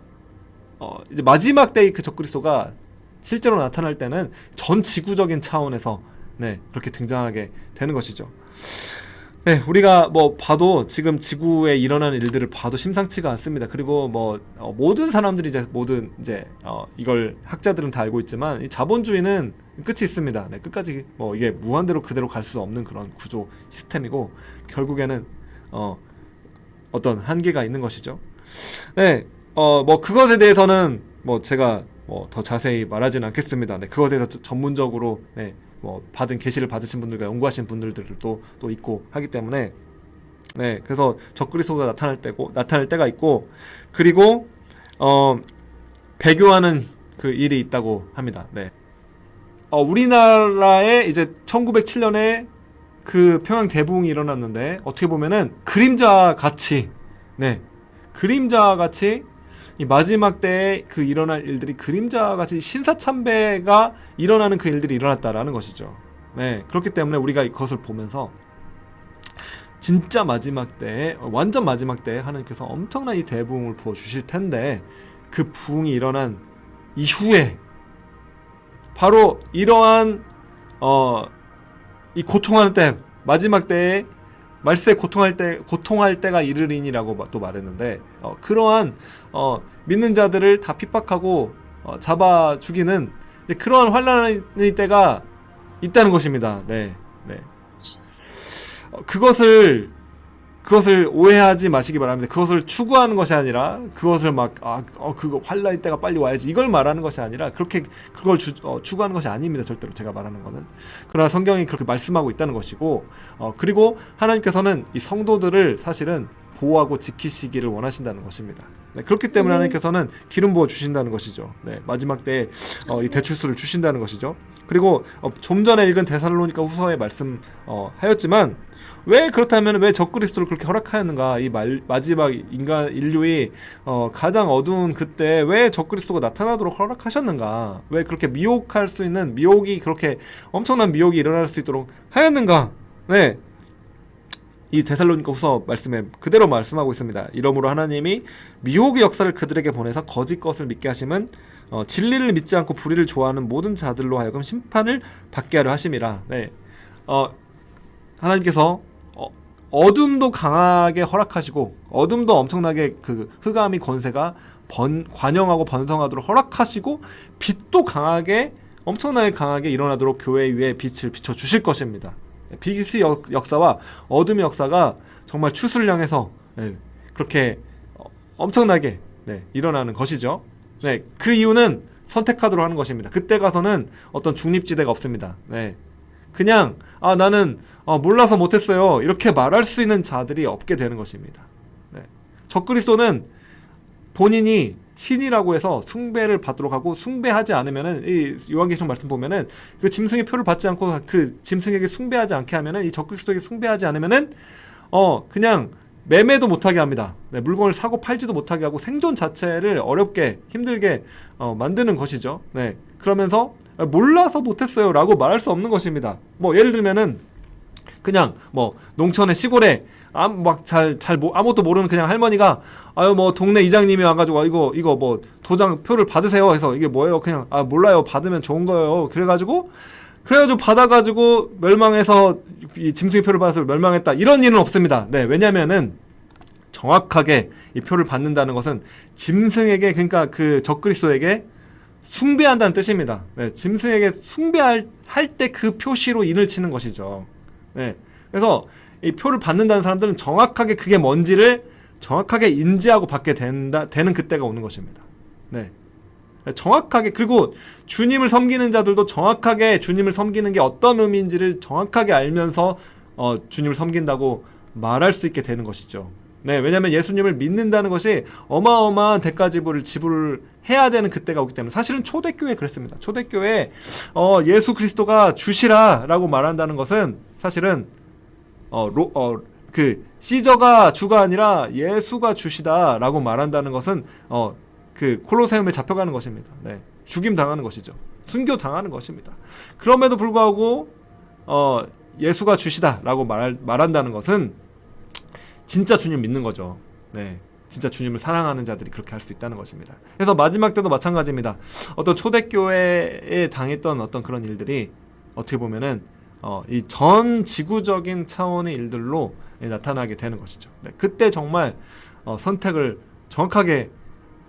이제 마지막 때의 그 적그리스도가 실제로 나타날 때는 전 지구적인 차원에서 네, 그렇게 등장하게 되는 것이죠. 네, 우리가 뭐 봐도 지금 지구에 일어나는 일들을 봐도 심상치가 않습니다. 그리고 뭐 모든 사람들이 이제 이걸 학자들은 다 알고 있지만 이 자본주의는 끝이 있습니다. 네, 끝까지 뭐 이게 무한대로 그대로 갈 수 없는 그런 구조 시스템이고 결국에는 어떤 한계가 있는 것이죠. 네, 뭐 그것에 대해서는 뭐 제가 뭐 더 자세히 말하지는 않겠습니다. 네, 그것에 대해서 전문적으로 네, 뭐 받은 계시를 받으신 분들과 연구하신 분들도 또 있고 하기 때문에 네, 그래서 적그리스도가 나타날 때가 있고, 그리고 배교하는 그 일이 있다고 합니다. 네. 우리나라에 이제 1907년에 그 평양 대부흥이 일어났는데 어떻게 보면은 그림자 같이 이 마지막 때에 그 일어날 일들이 그림자같이 신사참배가 일어나는 그 일들이 일어났다라는 것이죠. 네, 그렇기 때문에 우리가 그것을 보면서 진짜 마지막 때에, 완전 마지막 때에 하나님께서 엄청난 이 대부흥을 부어주실 텐데, 그 부흥이 일어난 이후에 바로 이러한 이 고통하는 때, 마지막 때에 말세 고통할 때가 이르리니라고 또 말했는데, 그러한 믿는 자들을 다 핍박하고 잡아 죽이는 그러한 환난의 때가 있다는 것입니다. 네, 네. 그것을 오해하지 마시기 바랍니다. 그것을 추구하는 것이 아니라, 그것을 막 그거 환란의 때가 빨리 와야지 이걸 말하는 것이 아니라, 그렇게 그걸 추구하는 것이 아닙니다. 절대로 제가 말하는 거는. 그러나 성경이 그렇게 말씀하고 있다는 것이고, 그리고 하나님께서는 이 성도들을 사실은 보호하고 지키시기를 원하신다는 것입니다. 네, 그렇기 때문에 하나님께서는 기름 부어 주신다는 것이죠. 네, 마지막 때에 이 대출수를 주신다는 것이죠. 그리고 좀 전에 읽은 데살로니가 후서에 말씀하였지만, 왜 그렇다면 왜 적그리스도를 그렇게 허락하였는가? 이 마지막 인류의 가장 어두운 그때 왜 적그리스도가 나타나도록 허락하셨는가? 왜 그렇게 미혹할 수 있는 미혹이, 그렇게 엄청난 미혹이 일어날 수 있도록 하였는가? 네, 이 데살로니가 후서 말씀에 그대로 말씀하고 있습니다. 이러므로 하나님이 미혹의 역사를 그들에게 보내서 거짓 것을 믿게 하심은 진리를 믿지 않고 불의를 좋아하는 모든 자들로 하여금 심판을 받게 하려 하심이라. 네, 하나님께서 어둠도 강하게 허락하시고, 어둠도 엄청나게 그 흑암이 권세가 관영하고 번성하도록 허락하시고, 빛도 강하게, 엄청나게 강하게 일어나도록 교회 위에 빛을 비춰주실 것입니다. 빛의 역사와 어둠의 역사가 정말 추수를 향해서 그렇게 엄청나게 일어나는 것이죠. 네, 그 이유는 선택하도록 하는 것입니다. 그때 가서는 어떤 중립지대가 없습니다. 네, 그냥 나는 몰라서 못했어요 이렇게 말할 수 있는 자들이 없게 되는 것입니다. 네. 적그리스도는 본인이 신이라고 해서 숭배를 받도록 하고, 숭배하지 않으면은, 이 요한계시록 말씀 보면은 그 짐승의 표를 받지 않고 그 짐승에게 숭배하지 않게 하면은, 이 적그리스도에게 숭배하지 않으면은 그냥 매매도 못하게 합니다. 네, 물건을 사고 팔지도 못하게 하고 생존 자체를 어렵게 힘들게 만드는 것이죠. 네, 그러면서 몰라서 못했어요 라고 말할 수 없는 것입니다. 뭐 예를 들면은 그냥 뭐 농촌의 시골에 아무것도 모르는 그냥 할머니가 뭐 동네 이장님이 와가지고 이거 뭐 도장 표를 받으세요 해서, 이게 뭐예요? 그냥 몰라요, 받으면 좋은 거예요. 그래가지고 받아가지고 멸망해서 이 짐승의 표를 받아서 멸망했다, 이런 일은 없습니다. 네, 왜냐면은 정확하게 이 표를 받는다는 것은 짐승에게, 그러니까 그 적그리스도에게 숭배한다는 뜻입니다. 네, 짐승에게 숭배할 때 그 표시로 인을 치는 것이죠. 네, 그래서 이 표를 받는다는 사람들은 정확하게 그게 뭔지를 정확하게 인지하고 받게 되는 그때가 오는 것입니다. 네, 정확하게. 그리고 주님을 섬기는 자들도 정확하게 주님을 섬기는 게 어떤 의미인지를 정확하게 알면서 주님을 섬긴다고 말할 수 있게 되는 것이죠. 네, 왜냐하면 예수님을 믿는다는 것이 어마어마한 대가지불을 지불을 해야 되는 그때가 오기 때문에. 사실은 초대교회 그랬습니다. 초대교회 예수 그리스도가 주시라 라고 말한다는 것은 사실은 그 시저가 주가 아니라 예수가 주시다 라고 말한다는 것은 그 콜로세움에 잡혀가는 것입니다. 네, 죽임 당하는 것이죠. 순교 당하는 것입니다. 그럼에도 불구하고 예수가 주시다 라고 말한다는 것은 진짜 주님 믿는 거죠. 네, 진짜 주님을 사랑하는 자들이 그렇게 할 수 있다는 것입니다. 그래서 마지막 때도 마찬가지입니다. 어떤 초대교회에 당했던 어떤 그런 일들이 어떻게 보면은 이 전 지구적인 차원의 일들로 나타나게 되는 것이죠. 네, 그때 정말 선택을 정확하게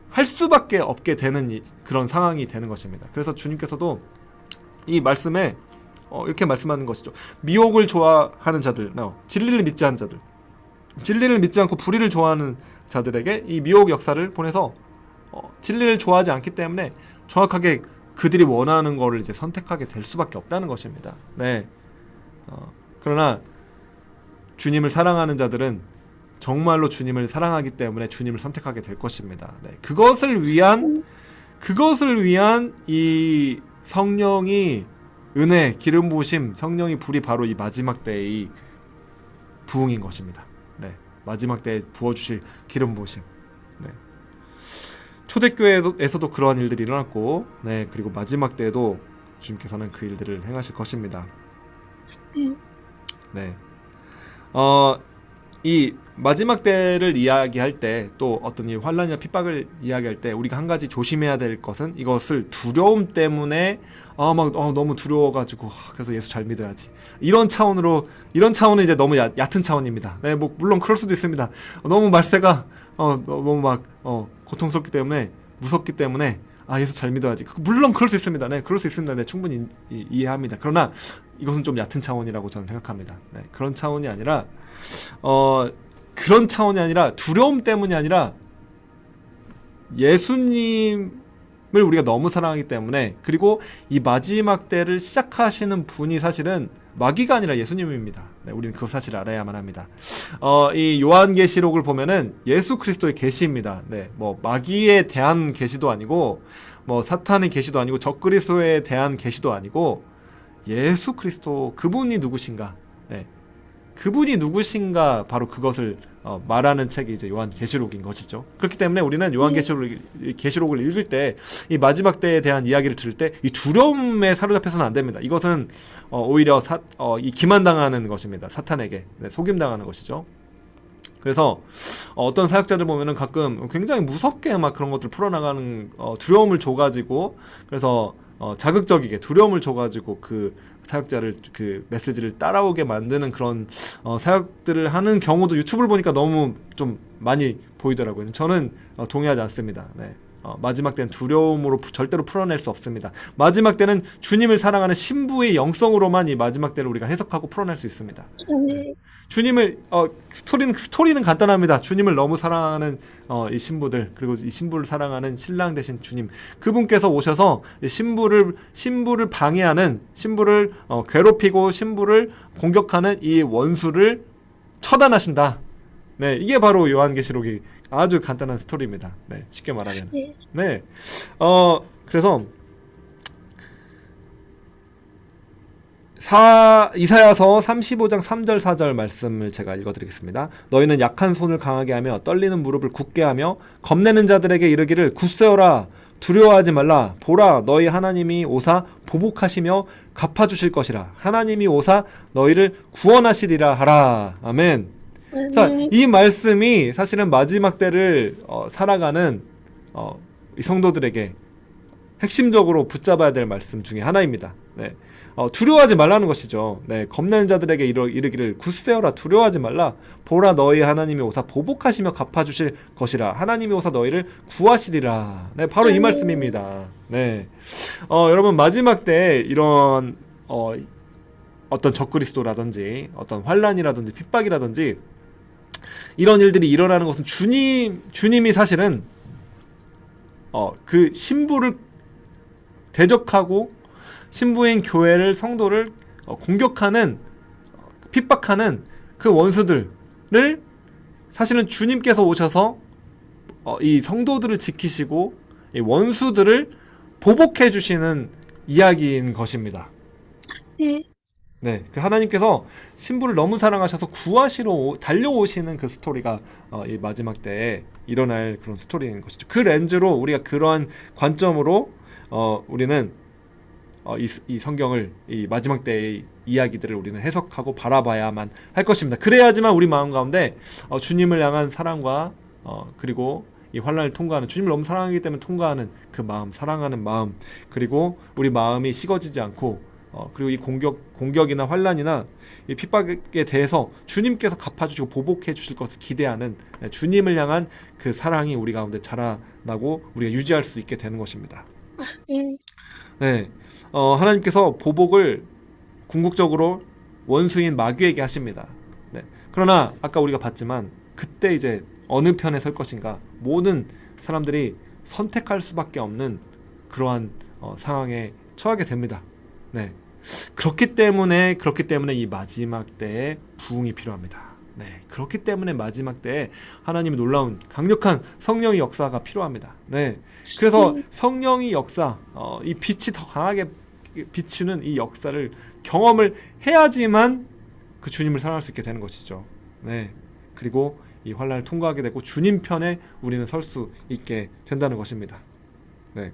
할 수밖에 없게 되는 그런 상황이 되는 것입니다. 그래서 주님께서도 이 말씀에 이렇게 말씀하는 것이죠. 미혹을 좋아하는 자들, 진리를 믿지 않은 자들, 진리를 믿지 않고 불의를 좋아하는 자들에게 이 미혹 역사를 보내서 진리를 좋아하지 않기 때문에 정확하게 그들이 원하는 거를 이제 선택하게 될 수밖에 없다는 것입니다. 네. 그러나 주님을 사랑하는 자들은 정말로 주님을 사랑하기 때문에 주님을 선택하게 될 것입니다. 네. 그것을 위한 이 성령이 은혜, 기름 부으심, 성령이 불이 바로 이 마지막 때의 부흥인 것입니다. 네, 마지막 때에 부어주실 기름 부으심. 네. 초대교회에서도 그러한 일들이 일어났고, 네, 그리고 마지막 때에도 주님께서는 그 일들을 행하실 것입니다. 네. 이 마지막 때를 이야기할 때, 또 어떤 이 환난이나 핍박을 이야기할 때 우리가 한 가지 조심해야 될 것은, 이것을 두려움 때문에 너무 두려워가지고 그래서 예수 잘 믿어야지, 이런 차원은 이제 너무 얕은 차원입니다. 네, 뭐 물론 그럴 수도 있습니다. 너무 말세가 너무 막 고통스럽기 때문에, 무섭기 때문에 예수 잘 믿어야지, 물론 그럴 수 있습니다. 네, 그럴 수 있습니다. 네, 충분히 이해합니다. 그러나 이것은 좀 얕은 차원이라고 저는 생각합니다. 네, 그런 차원이 아니라 두려움 때문이 아니라 예수님을 우리가 너무 사랑하기 때문에, 그리고 이 마지막 때를 시작하시는 분이 사실은 마귀가 아니라 예수님입니다. 네, 우리는 그 사실을 알아야만 합니다. 이 요한계시록을 보면은 예수 그리스도의 계시입니다. 네, 뭐 마귀에 대한 계시도 아니고, 뭐 사탄의 계시도 아니고, 적그리스도에 대한 계시도 아니고, 예수 그리스도, 그분이 누구신가? 네, 그분이 누구신가, 바로 그것을 말하는 책이 이제 요한계시록인 것이죠. 그렇기 때문에 우리는 요한계시록을 읽을 때, 이 마지막 때에 대한 이야기를 들을 때 이 두려움에 사로잡혀서는 안 됩니다. 이것은 오히려 이 기만당하는 것입니다. 사탄에게 속임당하는 것이죠. 그래서 어떤 사역자들 보면은 가끔 굉장히 무섭게 막 그런 것들 풀어나가는, 두려움을 줘가지고, 그래서 자극적이게 두려움을 줘가지고 그 사역자를, 그 메시지를 따라오게 만드는 그런 사역들을 하는 경우도 유튜브를 보니까 너무 좀 많이 보이더라고요. 저는 동의하지 않습니다. 네. 마지막 때는 두려움으로 절대로 풀어낼 수 없습니다. 마지막 때는 주님을 사랑하는 신부의 영성으로만 이 마지막 때를 우리가 해석하고 풀어낼 수 있습니다. 주님을 스토리는 간단합니다. 주님을 너무 사랑하는 이 신부들, 그리고 이 신부를 사랑하는 신랑 되신 주님, 그분께서 오셔서 신부를 방해하는, 신부를 괴롭히고 신부를 공격하는 이 원수를 처단하신다. 네, 이게 바로 요한계시록이 아주 간단한 스토리입니다. 네, 쉽게 말하면. 네. 그래서 이사야서 35장 3절 4절 말씀을 제가 읽어드리겠습니다. 너희는 약한 손을 강하게 하며 떨리는 무릎을 굳게 하며 겁내는 자들에게 이르기를 굳세어라, 두려워하지 말라. 보라, 너희 하나님이 오사 보복하시며 갚아주실 것이라. 하나님이 오사 너희를 구원하시리라 하라. 아멘. 자, 이 말씀이 사실은 마지막 때를 살아가는 이 성도들에게 핵심적으로 붙잡아야 될 말씀 중에 하나입니다. 네. 두려워하지 말라는 것이죠. 네, 겁내는 자들에게 이르기를 굳세어라, 두려워하지 말라. 보라, 너희 하나님이 오사 보복하시며 갚아주실 것이라. 하나님이 오사 너희를 구하시리라. 네, 바로 이 말씀입니다. 네, 여러분, 마지막 때 이런 어떤 적그리스도라든지 어떤 환란이라든지 핍박이라든지 이런 일들이 일어나는 것은 주님이 사실은 그 신부를 대적하고 신부인 교회를, 성도를 공격하는, 핍박하는 그 원수들을 사실은 주님께서 오셔서 이 성도들을 지키시고 이 원수들을 보복해 주시는 이야기인 것입니다. 네, 그 하나님께서 신부를 너무 사랑하셔서 구하시러 달려오시는 그 스토리가 이 마지막 때에 일어날 그런 스토리인 것이죠. 그 렌즈로, 우리가 그러한 관점으로 우리는 이 성경을, 이 마지막 때의 이야기들을 우리는 해석하고 바라봐야만 할 것입니다. 그래야지만 우리 마음 가운데 주님을 향한 사랑과 그리고 이 환난을 통과하는, 주님을 너무 사랑하기 때문에 통과하는 그 마음, 사랑하는 마음, 그리고 우리 마음이 식어지지 않고 그리고 이 공격이나 환난이나 이 핍박에 대해서 주님께서 갚아주시고 보복해 주실 것을 기대하는 주님을 향한 그 사랑이 우리 가운데 자라나고 우리가 유지할 수 있게 되는 것입니다. 네, 하나님께서 보복을 궁극적으로 원수인 마귀에게 하십니다. 네, 그러나 아까 우리가 봤지만 그때 이제 어느 편에 설 것인가, 모든 사람들이 선택할 수밖에 없는 그러한 상황에 처하게 됩니다. 네, 그렇기 때문에 이 마지막 때에 부흥이 필요합니다. 네, 그렇기 때문에 마지막 때에 하나님의 놀라운 강력한 성령의 역사가 필요합니다. 네, 그래서 성령의 역사, 이 빛이 더 강하게 비추는 이 역사를 경험을 해야지만 그 주님을 사랑할 수 있게 되는 것이죠. 네, 그리고 이 환란을 통과하게 되고 주님 편에 우리는 설 수 있게 된다는 것입니다. 네.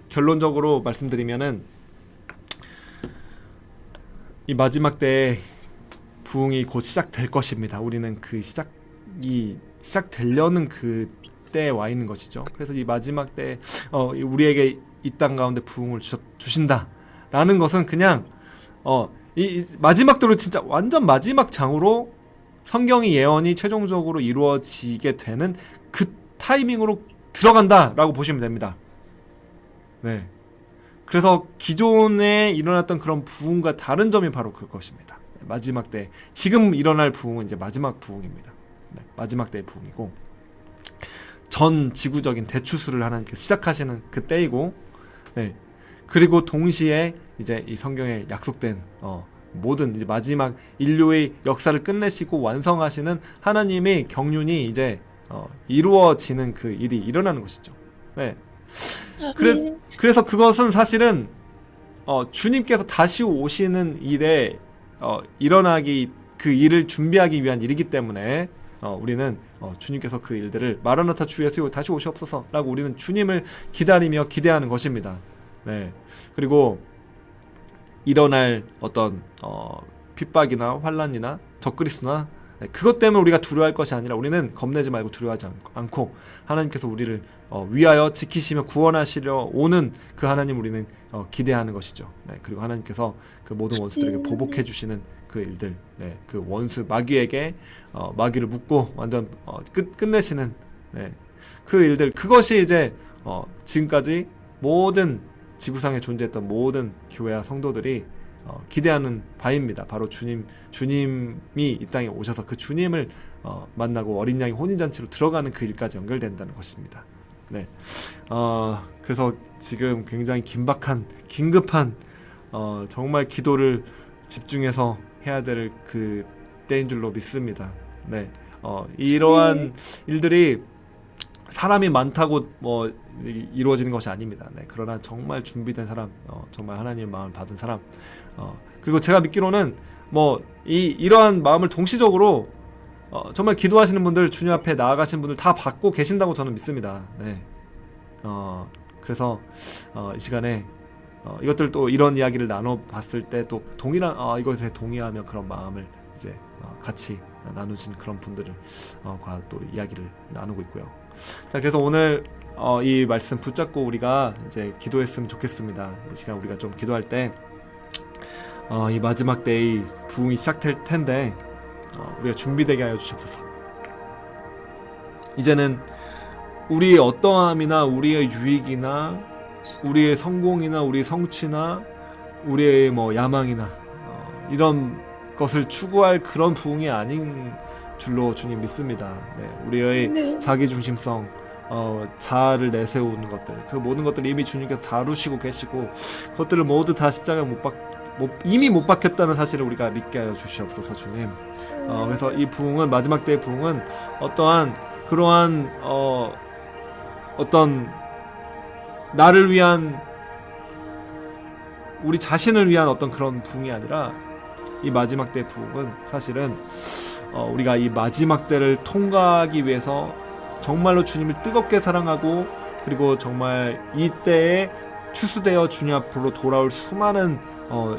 결론적으로 말씀드리면은 이 마지막 때에 부흥이 곧 시작될 것입니다. 우리는 그 시작되려는 그 때에 와 있는 것이죠. 그래서 이 마지막 때 우리에게 이 땅 가운데 부흥을 주신다라는 것은 그냥 이 마지막대로 진짜 완전 마지막 장으로 성경의 예언이 최종적으로 이루어지게 되는 그 타이밍으로 들어간다라고 보시면 됩니다. 네. 그래서 기존에 일어났던 그런 부흥과 다른 점이 바로 그것입니다. 마지막 때 지금 일어날 부흥은 이제 마지막 부흥입니다. 네. 마지막 때의 부흥이고 전 지구적인 대추수를 하나님께서 시작하시는 그 때이고, 네. 그리고 동시에 이제 이 성경에 약속된 모든 이제 마지막 인류의 역사를 끝내시고 완성하시는 하나님의 경륜이 이제 이루어지는 그 일이 일어나는 것이죠. 네. 그래서 그것은 사실은 주님께서 다시 오시는 일에 일어나기 그 일을 준비하기 위한 일이기 때문에 우리는 주님께서 그 일들을 마라나타 주 예수 다시 오시옵소서라고 우리는 주님을 기다리며 기대하는 것입니다. 네. 그리고 일어날 어떤 핍박이나 환란이나 적그리스도나 그것 때문에 우리가 두려워할 것이 아니라 우리는 겁내지 말고 두려워하지 않고 하나님께서 우리를 위하여 지키시며 구원하시려 오는 그 하나님 우리는 기대하는 것이죠. 네. 그리고 하나님께서 그 모든 원수들에게 보복해 주시는 그 일들, 네. 그 원수 마귀에게 마귀를 묶고 완전 끝내시는, 네. 그 일들, 그것이 이제 지금까지 모든 지구상에 존재했던 모든 교회와 성도들이 기대하는 바입니다. 바로 주님이 이 땅에 오셔서 그 주님을 만나고 어린 양의 혼인잔치로 들어가는 그 일까지 연결된다는 것입니다. 네. 그래서 지금 굉장히 긴급한 정말 기도를 집중해서 해야 될 그 때인 줄로 믿습니다. 네. 이러한 일들이 사람이 많다고 이루어지는 것이 아닙니다. 네, 그러나 정말 준비된 사람, 정말 하나님의 마음을 받은 사람, 그리고 제가 믿기로는 이러한 마음을 동시적으로 정말 기도하시는 분들, 주님 앞에 나아가시는 분들 다 받고 계신다고 저는 믿습니다. 네. 그래서 이 시간에 이것들 또 이런 이야기를 나눠봤을 때 또 동일한 이것에 동의하며 그런 마음을 이제 같이 나누신 그런 분들을 과 또 이야기를 나누고 있고요. 자, 그래서 오늘 이 말씀 붙잡고 우리가 이제 기도했으면 좋겠습니다. 이 시간 우리가 좀 기도할 때 이 마지막 때의 부흥이 시작될 텐데 우리가 준비되게 하여 주시옵소서. 이제는 우리의 어떠함이나 우리의 유익이나 우리의 성공이나 우리의 성취나 우리의 야망이나 이런 것을 추구할 그런 부흥이 아닌 줄로 주님 믿습니다. 네, 우리의 자기중심성, 자아를 내세우는 것들, 그 모든 것들을 이미 주님께서 다루시고 계시고 그것들을 모두 다 십자가에 이미 못 박혔다는 사실을 우리가 믿게 하여 주시옵소서. 주님. 그래서 이 부흥은, 마지막 때의 부흥은 어떠한 그러한 어떤 나를 위한, 우리 자신을 위한 어떤 그런 부흥이 아니라 이 마지막 때의 부흥은 사실은 우리가 이 마지막 때를 통과하기 위해서 정말로 주님을 뜨겁게 사랑하고, 그리고 정말 이 때에 추수되어 주님 앞으로 돌아올 수많은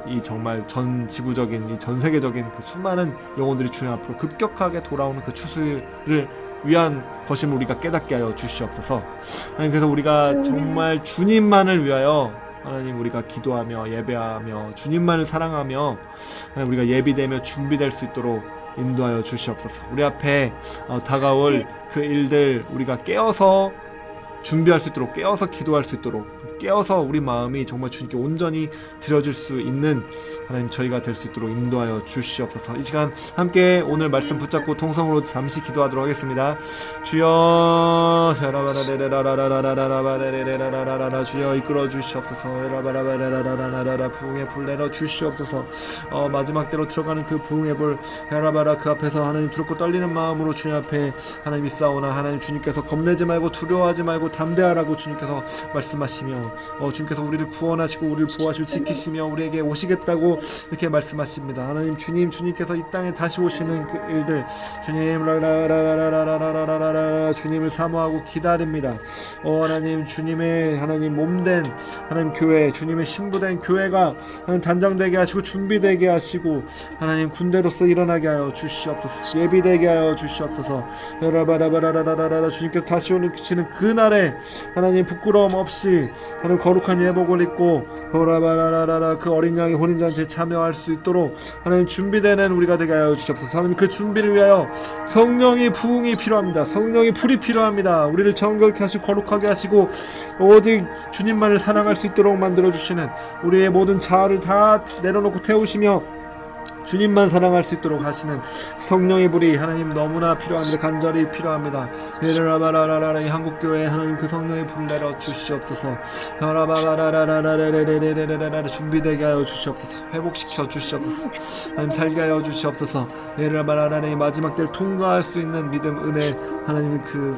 이 정말 전 지구적인, 이 전 세계적인 그 수많은 영혼들이 주님 앞으로 급격하게 돌아오는 그 추수를 위한 것임을 우리가 깨닫게 하여 주시옵소서. 하나님, 그래서 우리가 정말 주님만을 위하여 하나님 우리가 기도하며 예배하며 주님만을 사랑하며 하나님 우리가 예비되며 준비될 수 있도록 인도하여 주시옵소서. 우리 앞에 다가올 그 일들 우리가 깨어서 준비할 수 있도록, 깨어서 기도할 수 있도록, 깨어서 우리 마음이 정말 주님께 온전히 드려질 수 있는 하나님 저희가 될 수 있도록 인도하여 주시옵소서. 이 시간 함께 오늘 말씀 붙잡고 통성으로 잠시 기도하도록 하겠습니다. 주여, 주여 이끌어 주시옵소서. 부흥의 불 내려 주시옵소서. 마지막 때로 들어가는 그 부흥의 불 그 앞에서 하나님 두렵고 떨리는 마음으로 주님 앞에 하나님 있사오나 하나님 주님께서 겁내지 말고 두려워하지 말고 담대하라고 주님께서 말씀하시며 주님께서 우리를 구원하시고 우리를 보호하시고 지키시며 우리에게 오시겠다고 이렇게 말씀하십니다. 하나님 주님께서 이 땅에 다시 오시는 그 일들 주님 주님을 사모하고 기다립니다. 하나님 주님의 하나님 몸된 하나님 교회 주님의 신부된 교회가 하나님 단장되게 하시고 준비되게 하시고 하나님 군대로서 일어나게 하여 주시옵소서. 예비되게 하여 주시옵소서. 주님께서 다시 오시는 그날에 하나님 부끄러움 없이 하나님 거룩한 예복을 입고 그 어린 양의 혼인잔치에 참여할 수 있도록 하나님 준비되는 우리가 되게 하여 주시옵소서. 하나님 그 준비를 위하여 성령의 부흥이 필요합니다. 성령의 불이 필요합니다. 우리를 정결케 하시고 거룩하게 하시고 오직 주님만을 사랑할 수 있도록 만들어주시는 우리의 모든 자아를 다 내려놓고 태우시며 주님만 사랑할 수 있도록 하시는 성령의 불이 하나님 너무나 필요합니다. 간절히 필요합니다. 이 한국교회에 하나님 그 성령의 불을 내려 주시옵소서. 준비되게 하여 주시옵소서. 회복시켜 주시옵소서. 하나님 살게 하여 주시옵소서. 이 마지막 때를 통과할 수 있는 믿음, 은혜, 하나님 그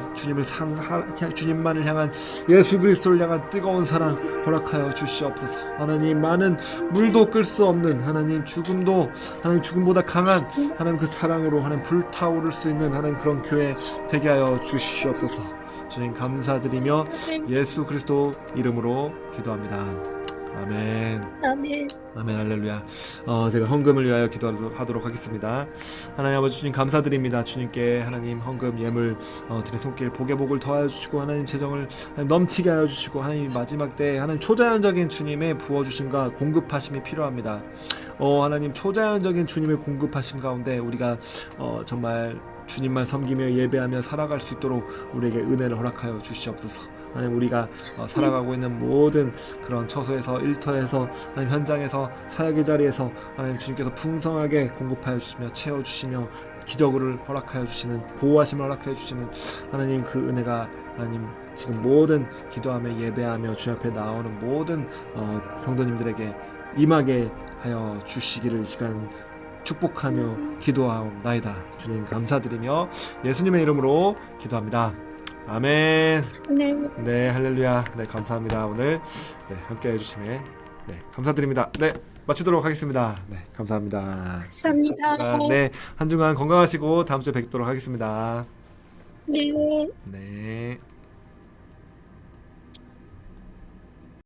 주님만을 향한 예수 그리스도를 향한 뜨거운 사랑 허락하여 주시옵소서. 하나님 많은 물도 끌 수 없는 하나님 죽음도 하나님 죽음보다 강한 하나님 그 사랑으로 하나님 불타오를 수 있는 하나님 그런 교회 되게 하여 주시옵소서. 주님 감사드리며 예수 그리스도 이름으로 기도합니다. 아멘. 아멘. 아멘. 할렐루야. 제가 헌금을 위하여 기도하도록 하겠습니다. 하나님 아버지 주님 감사드립니다. 주님께 하나님 헌금 예물 드린 손길 복에 복을 더하여 주시고 하나님 재정을 넘치게 하여 주시고 하나님 마지막 때 하나님 초자연적인 주님의 부어주심과 공급하심이 필요합니다. 하나님 초자연적인 주님의 공급하심 가운데 우리가 정말 주님만 섬기며 예배하며 살아갈 수 있도록 우리에게 은혜를 허락하여 주시옵소서. 하나님 우리가 살아가고 있는 모든 그런 처소에서 일터에서 하나님 현장에서 사역의 자리에서 하나님 주님께서 풍성하게 공급하여 주시며 채워주시며 기적을 허락하여 주시는 보호하심을 허락하여 주시는 하나님 그 은혜가 하나님 지금 모든 기도하며 예배하며 주님 앞에 나오는 모든 성도님들에게 임하게 하여 주시기를 이 시간 축복하며 기도하옵나이다. 주님 감사드리며 예수님의 이름으로 기도합니다. 아멘. 네. 네, 할렐루야. 네, 감사합니다. 오늘 함께 해주심에 감사드립니다. 네, 마치도록 하겠습니다. 네, 감사합니다. 감사합니다. 네, 한 주간 건강하시고 다음 주에 뵙도록 하겠습니다. 네. 네.